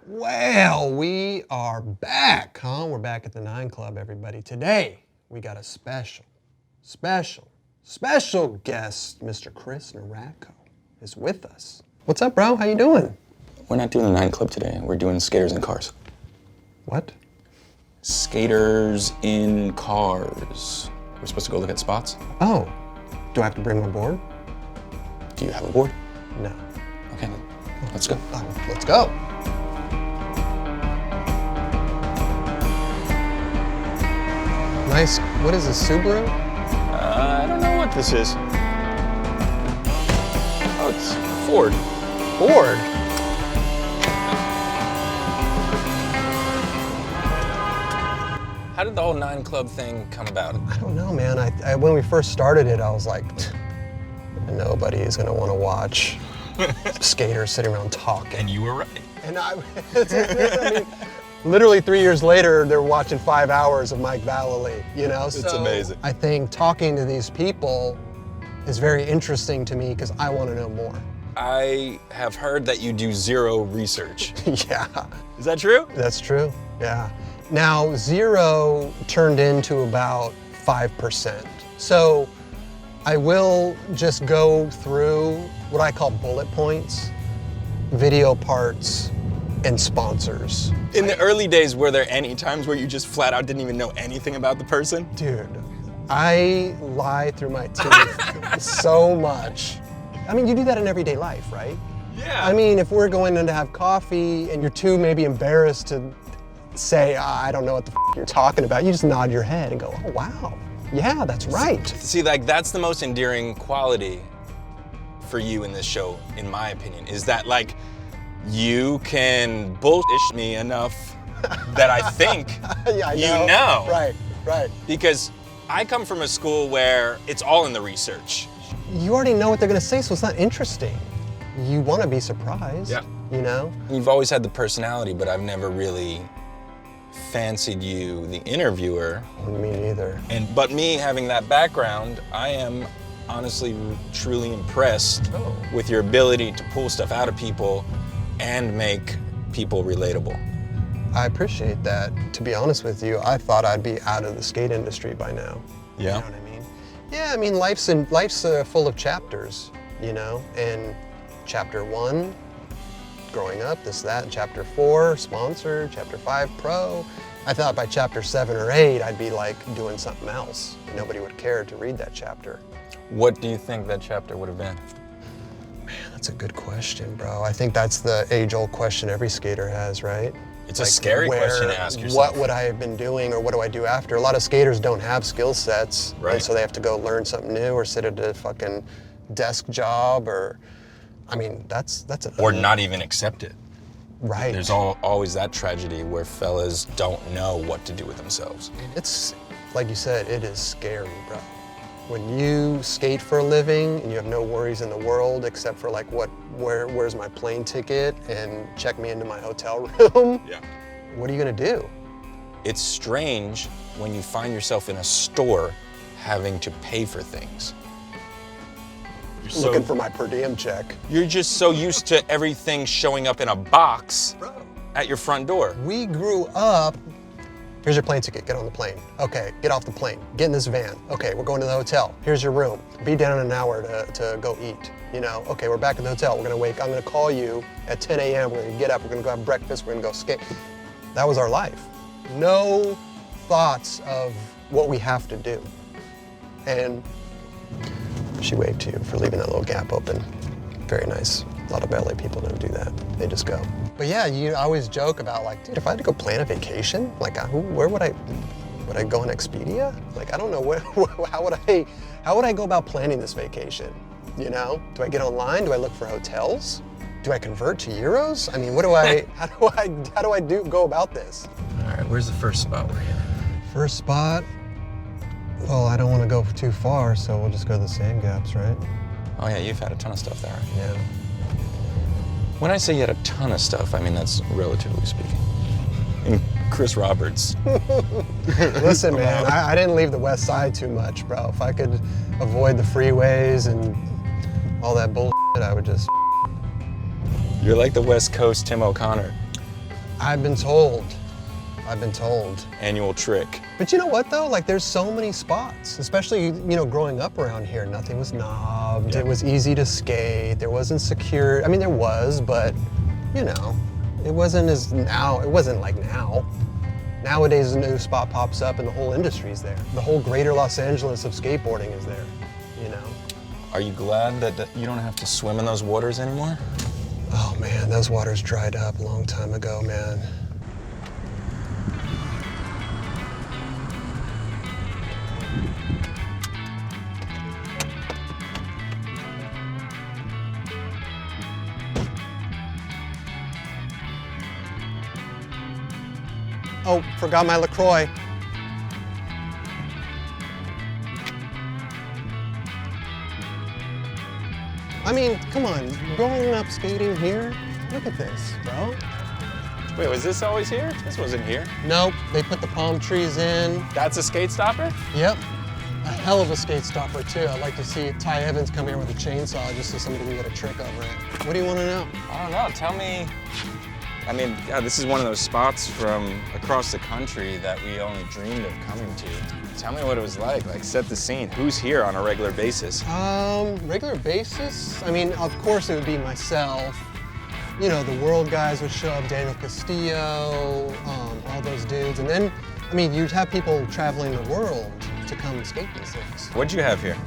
Well, we are back, huh? We're back at the 9 Club, everybody. Today, we got a special guest. Mr. Chris Nieratko is with us. What's up, bro? How you doing? We're not doing the 9 Club today. We're doing skaters in cars. What? Skaters in cars. We're supposed to go look at spots. Oh, do I have to bring my board? Do you have a board? No. Okay, let's go. Let's go. Nice, what is this, Subaru? I don't know what this is. Oh, it's Ford. Ford? How did the whole 9 Club thing come about? I don't know, man. I when we first started it, I was like, nobody is gonna want to watch skaters sitting around talking. And you were right. And I mean, literally 3 years later, they're watching 5 hours of Mike Vallely, you know? It's amazing. I think talking to these people is very interesting to me because I want to know more. I have heard that you do zero research. Yeah. Is that true? That's true, yeah. Now, zero turned into about 5%. So I will just go through what I call bullet points, video parts, and sponsors. In the early days, were there any times where you just flat out didn't even know anything about the person? Dude, I lie through my teeth so much. I mean, you do that in everyday life, right? Yeah. I mean, if we're going in to have coffee and you're too maybe embarrassed to say, I don't know what the you're talking about, you just nod your head and go, oh, wow. Yeah, that's right. See, like, that's the most endearing quality for you in this show, in my opinion, is that, like, you can bullshit me enough that I think Yeah, I you know. know. Right. Because I come from a school where it's all in the research. You already know what they're gonna say, so it's not interesting. You wanna be surprised, Yeah. you know? You've always had the personality, but I've never really fancied you, the interviewer. Me neither. But me having that background, I am honestly, truly impressed with your ability to pull stuff out of people and make people relatable. I appreciate that. To be honest with you, I thought I'd be out of the skate industry by now. Yeah. You know what I mean? Yeah, I mean, life's full of chapters, you know? And chapter 1, growing up, this, that. Chapter 4, sponsor. Chapter 5, pro. I thought by chapter 7 or 8, I'd be like doing something else. Nobody would care to read that chapter. What do you think that chapter would have been? Man, that's a good question, bro. I think that's the age-old question every skater has, right? It's like, a scary question to ask yourself. What would I have been doing, or what do I do after? A lot of skaters don't have skill sets, right. And so they have to go learn something new or sit at a fucking desk job, or, I mean, that's or not even accept it. Right. There's always that tragedy where fellas don't know what to do with themselves. It's, like you said, it is scary, bro. When you skate for a living and you have no worries in the world except for like where's my plane ticket and check me into my hotel room, Yeah. What are you gonna do? It's strange when you find yourself in a store having to pay for things. Looking for my per diem check. You're just so used to everything showing up in a box at your front door. We grew up, here's your plane ticket, get on the plane. Okay, get off the plane, get in this van. Okay, we're going to the hotel, here's your room. Be down in an hour to go eat. You know, okay, we're back at the hotel, we're gonna wake, I'm gonna call you at 10 a.m., we're gonna get up, we're gonna go have breakfast, we're gonna go skate. That was our life. No thoughts of what we have to do. And she waved to you for leaving that little gap open. Very nice. A lot of LA people don't do that. They just go. But yeah, you always joke about like, dude, if I had to go plan a vacation, like where would I go on Expedia? Like, I don't know how would I go about planning this vacation? You know, do I get online? Do I look for hotels? Do I convert to euros? I mean, how do I go about this? All right, where's the first spot we're in? First spot, well, I don't want to go too far, so we'll just go to the sand gaps, right? Oh yeah, you've had a ton of stuff there, right? Yeah. When I say you had a ton of stuff, I mean that's relatively speaking. And Chris Roberts. Listen, man, I didn't leave the West Side too much, bro. If I could avoid the freeways and all that bullshit, I would just. You're like the West Coast Tim O'Connor. I've been told. I've been told. Annual trick. But you know what though? Like there's so many spots, especially, you know, growing up around here, nothing was knobbed. Yeah. It was easy to skate. There wasn't secure. I mean, there was, but you know, it wasn't like now. Nowadays, a new spot pops up and the whole industry's there. The whole greater Los Angeles of skateboarding is there, you know? Are you glad that you don't have to swim in those waters anymore? Oh man, those waters dried up a long time ago, man. Oh, forgot my LaCroix. I mean, come on, growing up skating here, look at this, bro. Wait, was this always here? This wasn't here. Nope, they put the palm trees in. That's a skate stopper? Yep, a hell of a skate stopper too. I'd like to see Ty Evans come here with a chainsaw just so somebody can get a trick over it. What do you want to know? I don't know, tell me. I mean, yeah, this is one of those spots from across the country that we only dreamed of coming to. Tell me what it was like set the scene. Who's here on a regular basis? Regular basis? I mean, of course it would be myself. You know, the World guys would show up, Daniel Castillo, all those dudes. And then, I mean, you'd have people traveling the world to come and skate these things. What'd you have here?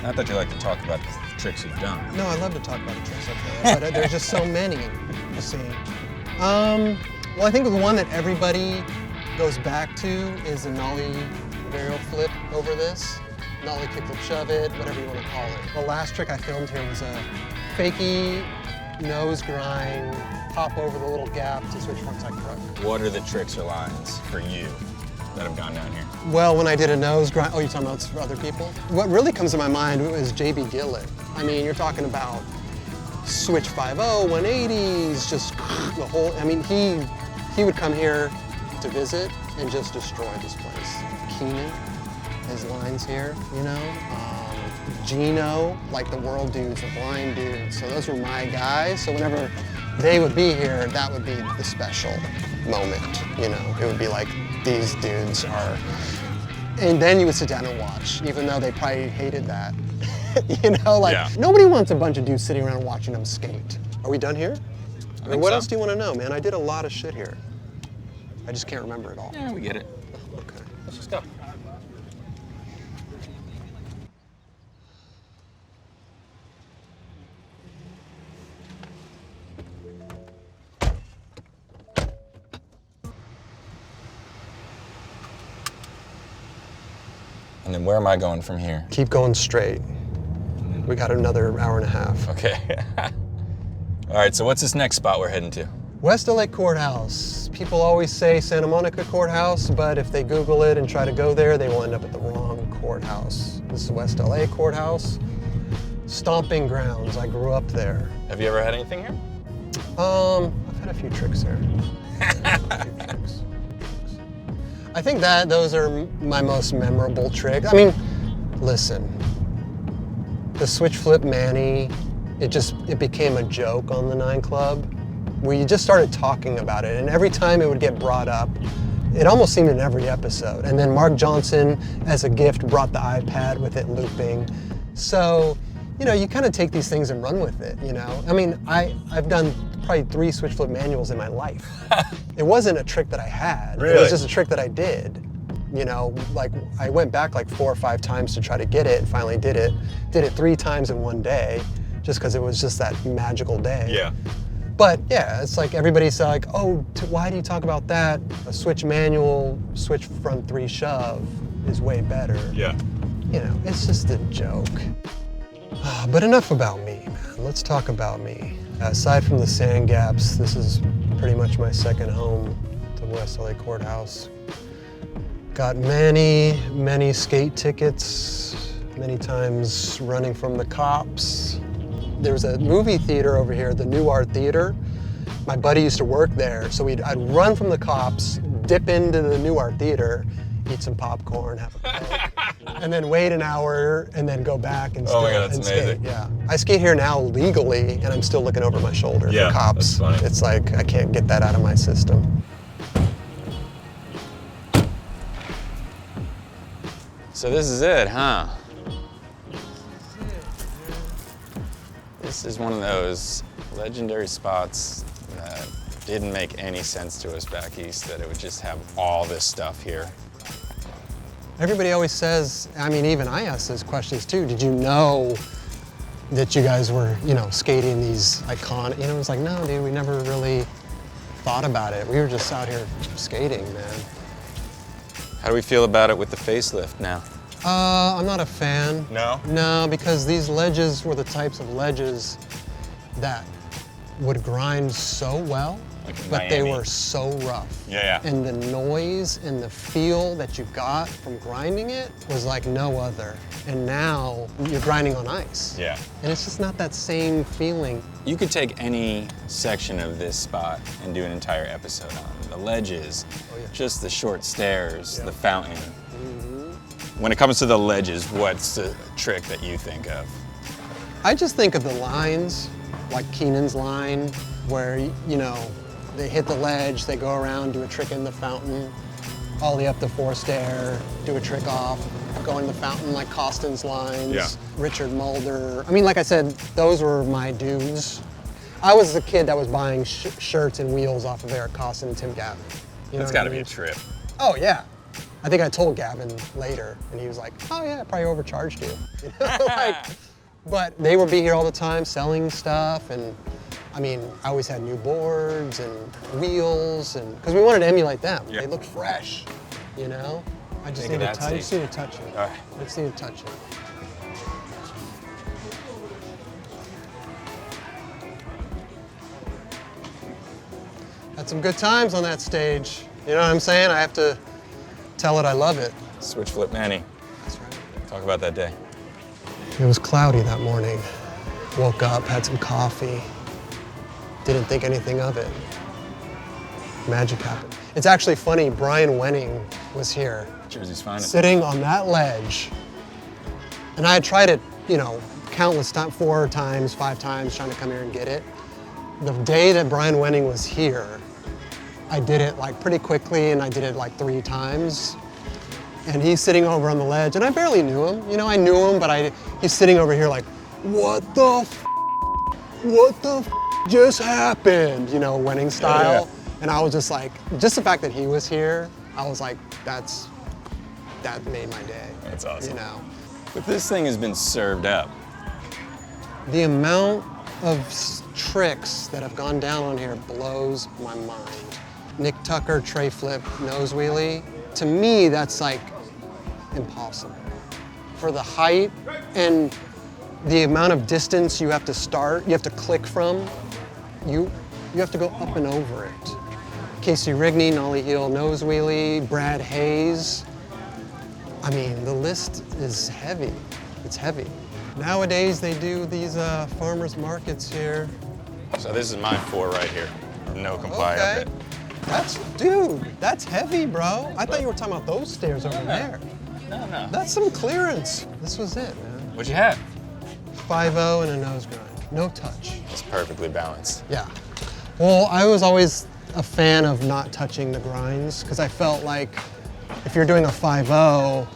Not that you like to talk about the tricks you've done. No, I love to talk about the tricks I've done, but there's just so many, you see. Well, I think the one that everybody goes back to is the nollie varial flip over this. Nollie kickflip shove it, whatever you want to call it. The last trick I filmed here was a fakie nose grind, hop over the little gap to switch frontside crook. What are the tricks or lines for you that have gone down here? Well, when I did a nose grind, oh, you're talking about for other people? What really comes to my mind is JB Gillett. I mean, you're talking about switch 5-0, 180s, just the whole, I mean, he would come here to visit and just destroy this place. Keenan, his lines here, you know? Gino, like the world dudes, the blind dudes. So those were my guys. So whenever they would be here, that would be the special moment, you know? It would be like, these dudes are, and then you would sit down and watch, even though they probably hated that. You know, like, yeah. Nobody wants a bunch of dudes sitting around watching them skate. Are we done here? I mean, what else do you want to know, man? I did a lot of shit here. I just can't remember it all. Yeah, we get it. Okay. Let's just go. And then where am I going from here? Keep going straight. We got another hour and a half. Okay. All right, so what's this next spot we're heading to? West LA Courthouse. People always say Santa Monica Courthouse, but if they Google it and try to go there, they will end up at the wrong courthouse. This is West LA Courthouse. Stomping grounds. I grew up there. Have you ever had anything here? I've had a few tricks there. I think that those are my most memorable tricks. I mean, listen, the switch flip Manny, it became a joke on the 9 Club, where you just started talking about it, and every time it would get brought up, it almost seemed in every episode. And then Mark Johnson, as a gift, brought the iPad with it looping. So, you know, you kind of take these things and run with it, you know? I mean, I've done probably 3 switch flip manuals in my life. It wasn't a trick that I had. Really? It was just a trick that I did. You know, like I went back like 4 or 5 times to try to get it and finally did it. Did it 3 times in one day just because it was just that magical day. Yeah. But yeah, it's like everybody's like, oh, why do you talk about that? A switch manual, switch front 3 shove is way better. Yeah. You know, it's just a joke. But enough about me, man. Let's talk about me. Aside from the sand gaps, this is pretty much my second home to West LA Courthouse. Got many, many skate tickets, many times running from the cops. There's a movie theater over here, the New Art Theater. My buddy used to work there, so I'd run from the cops, dip into the New Art Theater, eat some popcorn, have a Coke. and then wait an hour and then go back and Oh my still God, that's and skate. amazing. Yeah, I skate here now legally, and I'm still looking over my shoulder Yeah, for cops. that's funny. It's like I can't get that out of my system. So this is it, huh? This is one of those legendary spots that didn't make any sense to us back east, that it would just have all this stuff here. Everybody always says, I mean, even I ask those questions too. Did you know that you guys were, you know, skating these iconic, you know, it's like, no, dude, we never really thought about it. We were just out here skating, man. How do we feel about it with the facelift now? I'm not a fan. No? No, because these ledges were the types of ledges that would grind so well, Like in but they Miami. were so rough. Yeah, yeah. And the noise and the feel that you got from grinding it was like no other. And now you're grinding on ice. Yeah. And it's just not that same feeling. You could take any section of this spot and do an entire episode on it. The ledges, just the short stairs, the fountain. When it comes to the ledges, what's the trick that you think of? I just think of the lines, like Keenan's line, where, you know, they hit the ledge, they go around, do a trick in the fountain, ollie up the four stair, do a trick off, go in the fountain like Costin's lines, Yeah. Richard Mulder. I mean, like I said, those were my dudes. I was the kid that was buying shirts and wheels off of Eric Costin and Tim Gavin. You know That's what I gotta be mean? a trip. Oh, yeah. I think I told Gavin later, and he was like, oh yeah, I probably overcharged you. You know, like, but they would be here all the time selling stuff, and I mean, I always had new boards and wheels, and because we wanted to emulate them. Yeah. They looked fresh, you know? I just Think need of to that touch, stage. touch it. All right. I just need to touch it. Had some good times on that stage. You know what I'm saying? I have to tell it I love it. Switch flip Manny. That's right. Talk about that day. It was cloudy that morning. Woke up, had some coffee. Didn't think anything of it. Magic happened. It's actually funny, Brian Wenning was here, Jersey's finest. sitting on that ledge. And I had tried it, you know, countless times, 4 times, 5 times, trying to come here and get it. The day that Brian Wenning was here, I did it like pretty quickly, and I did it like 3 times. And he's sitting over on the ledge, and I barely knew him. You know, I knew him, but he's sitting over here like, what the f? What the f just happened? You know, Wenning style. Yeah. And I was just like, just the fact that he was here, I was like, that made my day. That's awesome. You know, But this thing has been served up. the amount of tricks that have gone down on here blows my mind. Nick Tucker, tray flip, nose wheelie. To me, that's like impossible. For the height and the amount of distance you have to start, you have to click from, you have to go up and over it. Casey Rigney, nollie heel, nose wheelie, Brad Hayes. I mean, the list is heavy. It's heavy. Nowadays, they do these farmers markets here. So this is my 4 right here. No comply Okay. up it. That's heavy, bro. I thought you were talking about those stairs over there. No. That's some clearance. This was it, man. What'd you have? 5-0 and a nose grind. No touch. It's perfectly balanced. Yeah. Well, I was always a fan of not touching the grinds because I felt like if you're doing a 5-0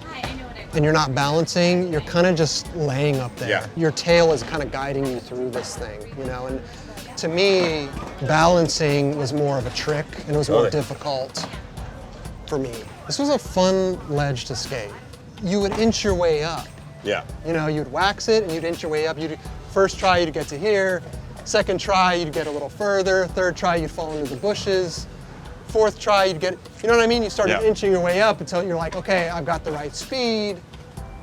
and you're not balancing, you're kind of just laying up there. Yeah. Your tail is kind of guiding you through this thing, you know? And to me, balancing was more of a trick and it was more Totally. difficult for me. This was a fun ledge to skate. You would inch your way up. Yeah. You know, you'd wax it and you'd inch your way up. First try, you'd get to here. Second try, you'd get a little further. Third try, you'd fall into the bushes. Fourth try, you'd get, you know what I mean? You started Yeah. inching your way up until you're like, okay, I've got the right speed,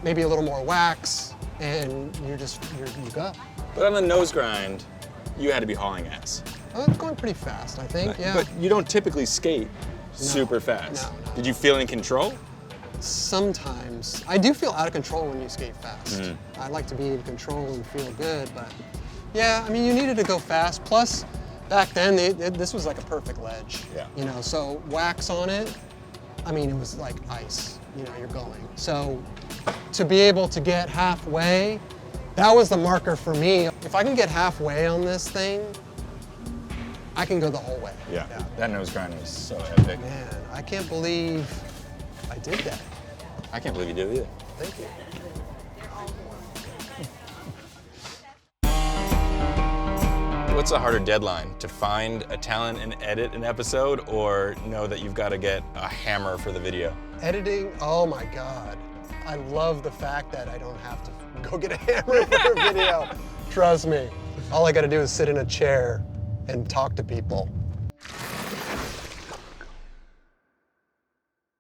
maybe a little more wax, and you go. But on the nose grind, you had to be hauling ass. Oh, it's going pretty fast, I think, yeah. But you don't typically skate super fast. No. Did you feel in control? Sometimes. I do feel out of control when you skate fast. Mm-hmm. I like to be in control and feel good, but yeah, I mean, you needed to go fast. Plus, back then, this was like a perfect ledge. Yeah. You know, so wax on it, I mean, it was like ice. You know, you're going. So to be able to get halfway, that was the marker for me. If I can get halfway on this thing, I can go the whole way. Yeah. That nose grind was so epic. Man, I can't believe I did that. I can't believe you did it either. Thank you. What's a harder deadline? To find a talent and edit an episode, or know that you've got to get a hammer for the video? Editing, oh my God. I love the fact that I don't have to go get a hammer for a video. Trust me. All I gotta do is sit in a chair and talk to people.